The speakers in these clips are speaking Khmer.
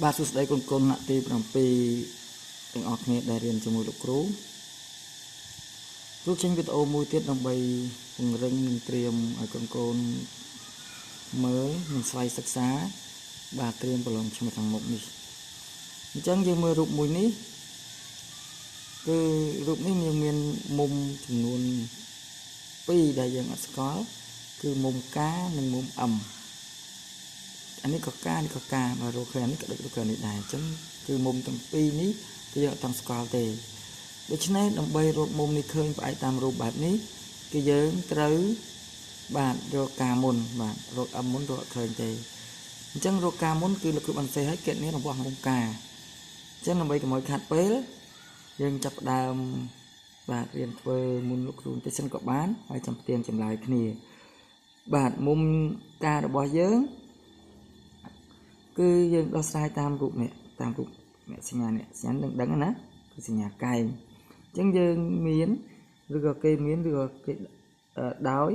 បាទសួស្តីកូនៗអ្នកទី7ទាំងអស់គ្នាដែលរៀនជាមួយលោកគ្រូចេញវីដេអូមួយទៀតដើម្បីពង្រឹងនិងត្រៀមឲ្យកូនៗមើលនិងស្វ័យសិក្សាបាទត្រៀមប្រឡងឆ្នាំខាងមុខនេះអញ្ចឹងយើងមើលរូបមួយនេះគឺរូបនេះមានមុំចំនួន2ដែលយើងអត់ស្គាល់គឺមុំកានិងមុំអឹមអានេះក៏កានេះក៏កាបើរកឃើញនេះក៏ដូចរកឃើញនេះដែរអញ្ចឹងគឺមុំទាំងពីរនេះគឺយើងអត់ទាំងស្គាល់ទេដូច្នេះដើម្បីរកមុំនេះឃើញផ្អែកតាមរូបបែបនេះគឺយើងត្រូវបាទរកកាមុនបាទរកអឹមមុនរកអត់ឃើញទេអញ្ចឹងរកកាមុនគឺលោកគ្រូបានសេឲ្យគណនារបស់មុំកាអញ្ចឹងដើម្បីកុំឲ្យខាត់ពេលយើងចាប់ផ្ដើមបាទរៀនធ្វើមុនលោកគ្រូបន្តិចសិនក៏បានហើយចាំផ្ទៀងចម្លើយគ្នាបាទមុំការបស់យើងគឺយើងដោះស្រាយតាមរូបនេះតាមរូបអ្នកសញ្ញានេះសញ្ញាដឹងណាគឺសញ្ញាកែងអញ្ចឹងយើងមានឬក៏គេមានឬក៏គេដោយ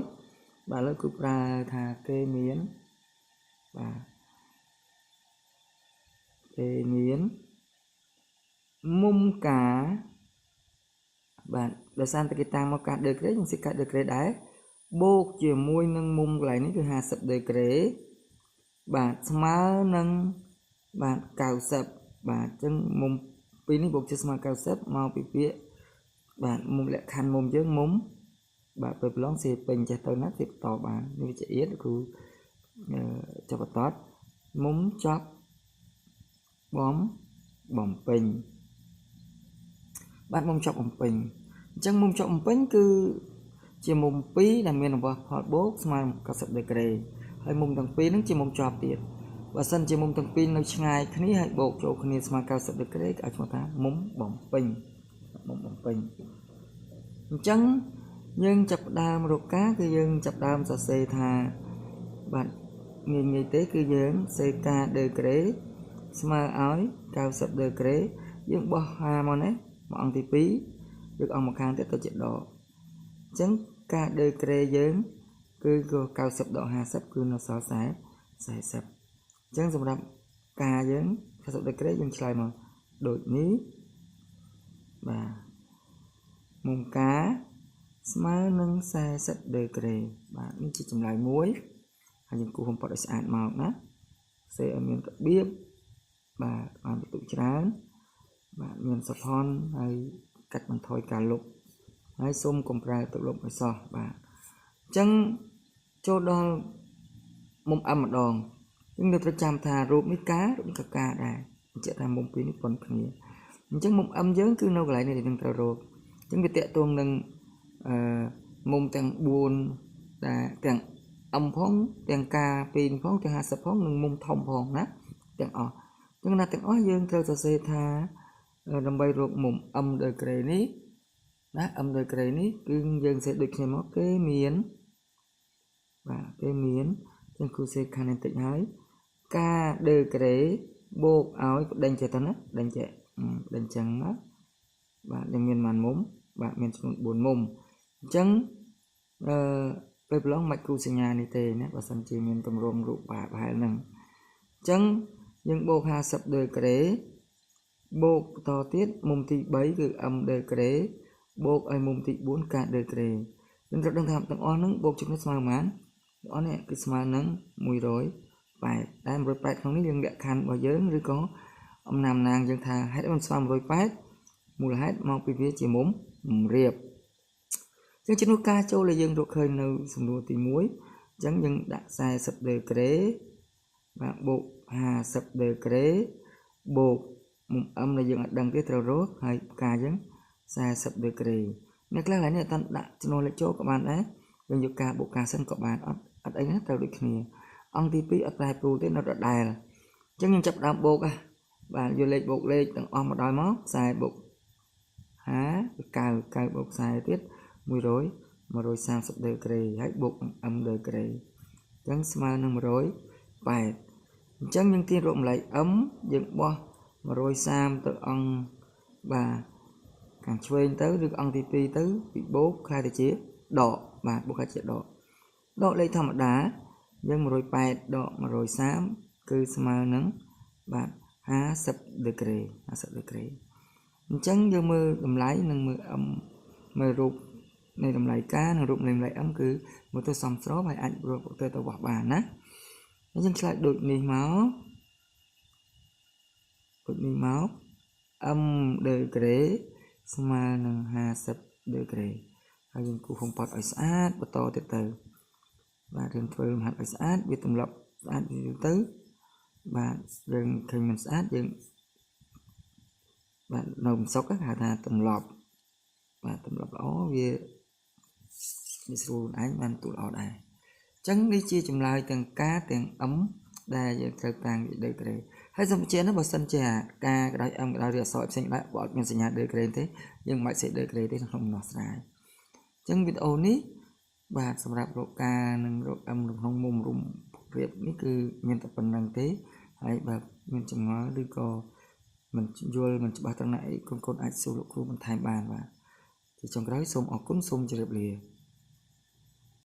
បាទឥឡូវគឺប្រើថាគេមានបាទគេមានមុំកាបាទដោយសារតែគេតាំងមកកាត់ដឺក្រេយើងសិកាត់ដឺក្រេដែរបូកជាមួយនឹងមុំកន្លែងនេះគឺ50ដឺក្រេបាទស្មើនឹងបាទ90បាទអញ្ចឹងមុំពីនេះបូកជាស្មើ90មកពីពាក្យបាទមុំលក្ខខណ្ឌមុំយើងមុំបាទពេលប្រឡងសេពេញចេះទៅណាទៀតតបាននេះវិជ្ជាអៀតគឺចាប់បតតមុំចប់បំពេញបាទមុំចប់បំពេញអញ្ចឹងមុំចប់បំពេញគឺជាមុំ2ដែលមានរបស់ផលបូកស្មើ90ដឺក្រេហើយមុំទាំងពីរហ្នឹងជាមុំជាប់ទៀតបើសិនជាមុំទាំងពីរនៅឆ្ងាយគ្នាហើយបូកចូលគ្នាស្មើ90ដឺក្រេគេអាចឈ្មោះថាមុំបំពេញអញ្ចឹងយើងចាប់ផ្ដើមរកការគឺយើងចាប់ផ្ដើមសរសេរថាបាទងាយទេគឺយើងសេកាដឺក្រេស្មើឲ្យ90ដឺក្រេយើងបោះ5មកនេះមកអង្គទី2ឬអង្គមកខាងទៀតទៅជាដកអញ្ចឹងការដឺក្រេយើងគឺ90ដក50គឺនៅសល់40អញ្ចឹងសម្រាប់ការយើង40ដឺក្រេយើងឆ្លើយមកដូចនេះបាទមុំការស្មើនឹង40ដឺក្រេបាទនេះជាចម្លើយមួយហើយយើងគូរបំផុតឲ្យស្អាតមកណាសេឲ្យមានរបៀបបាទបានបន្ទុកច្រើនបាទមានសភ័ណ្ឌហើយកាត់បន្ថយការលុបហើយសូមកុំប្រើទឹកលុបឲ្យសោះបាទអញ្ចឹងចូលដល់មុំអឹមម្ដងយើងត្រូវចាំថារូបនេះការូបនេះក៏កាដែរអញ្ចឹងថាមុំពីរនេះប៉ុនគ្នាអញ្ចឹងមុំអឹមយើងគឺនៅកន្លែងនេះដែលយើងត្រូវរកអញ្ចឹងវាតកតងនឹងមុំទាំង4ដែលទាំងអឹមផងទាំងកាពីរផងទាំង50ផងនិងមុំធំផងណាទាំងអស់អញ្ចឹងណាទាំងអស់យើងត្រូវសរសេរថាដើម្បីរកមុំអឹមដឺក្រេនេះណាអឹមដឺក្រេនេះគឺយើងសេដូចគ្នាមកគេមានបាទគេមានចឹងគ្រូសេខាងនេះតិចហើយការដឺក្រេបូកឲ្យដេញចេះទៅណាដេញចេះដេញចឹងណាបាទយើងមានប៉ុន្មានមុំបាទមានចំនួន4មុំអញ្ចឹងពេលប្រឡងមិនគ្រូសញ្ញានេះទេណាបើសិនជាមានទម្រង់រូបបែបហ្នឹងអញ្ចឹងយើងបូក50ដឺក្រេបូកបន្តទៀតមុំទី3គឺ m ដឺក្រេបូកឲ្យមុំទី4កាដឺក្រេយើងត្រូវដឹងថាទាំងអស់ហ្នឹងបូកជាមួយស្មើប៉ុន្មានទាំងអស់នេះគឺស្មើនឹង108តែ108ក្នុងនេះយើងលក្ខខណ្ឌរបស់យើងឬក៏អំណាងយើងថាហេតុអីមិនស្មើ108មូលហេតុមកពីវាជាមុំរៀបអញ្ចឹងជំនួសការចូលដែលយើងរកឃើញនៅសំណួរទី1អញ្ចឹងយើងដាក់40ដឺក្រេបាទបូក50ដឺក្រេបូកមុំអឹមដែលយើងអត់ដឹងទេត្រូវរកហើយការយើង40ដឺក្រេអ្នកខ្លះឡើយនេះអត់ដាក់ចំនួនលេខចូលក៏បានដែរយើងយកការបូកការសិនក៏បានអត់អីណាត្រូវដូចគ្នាអង្គទី2អត់ប្រែប្រួលទេនៅដដែលអញ្ចឹងយើងចាប់ដើមបូកបាទយកលេខបូកលេខទាំងអស់មកដល់មក40បូក9បូក40ទៀត130ដឺក្រេហើយបូកនឹង m ដឺក្រេអញ្ចឹងស្មើនឹង108អញ្ចឹងយើងទាញរកម្លែក m យើងបោះ130ទៅអង្គបាទខាងឆ្វេងទៅឬអង្គទី2ទៅពីបូកខ្លាយទៅជាដកបាទបូកខ្លាយជាដកលេខធម្មតាយើង108ដក130គឺស្មើនឹងបាទ 50 degree 50 degree អញ្ចឹងយើងមើលតម្លៃនិងមើល m មើលរូបនៃតម្លៃការនិងរូបនៃតម្លៃ m គឺមើលទៅសមស្របហើយអាចរកទៅវាស់បានណាហើយយើងឆ្លើយដូចនេះមក m degree ស្មើនឹង50 degree ហើយយើងគូរ compot ឲ្យស្អាតបន្តទៀតទៅបាទយើងធ្វើលំហាត់ឲ្យស្អាតវាទម្លាប់ស្អាតទៅបាទយើងឃើញមិនស្អាតយើងបាទនៅមិនសុខគេហៅថាទម្លាប់បាទទម្លាប់ល្អវាស្រួលឯងបានទូលល្អដែរអញ្ចឹងនេះជាចម្លើយទាំងការទាំង m ដែលយើងត្រូវតាំង degree ហើយសំបញ្ជាក់នោះបើសិនជាការក្តៅ m ក្តៅឬអក្សរផ្សេងដែរបើអត់មានសញ្ញា degree ទេយើងមិនបាច់សេ degree ទេក្នុងដំណោះស្រាយអញ្ចឹងវីដេអូនេះបាទសម្រាប់រកការនិងរក m ក្នុងមុំរុំរៀបនេះគឺមានតែប៉ុណ្្នឹងទេហើយបើមានចម្ងល់ឬក៏មិនយល់មិនច្បាស់ត្រង់ណាអីកូនអាចសួរលោកគ្រូបន្ថែមបានបាទជាចុងក្រោយសូមអរគុណសូមជម្រាបលា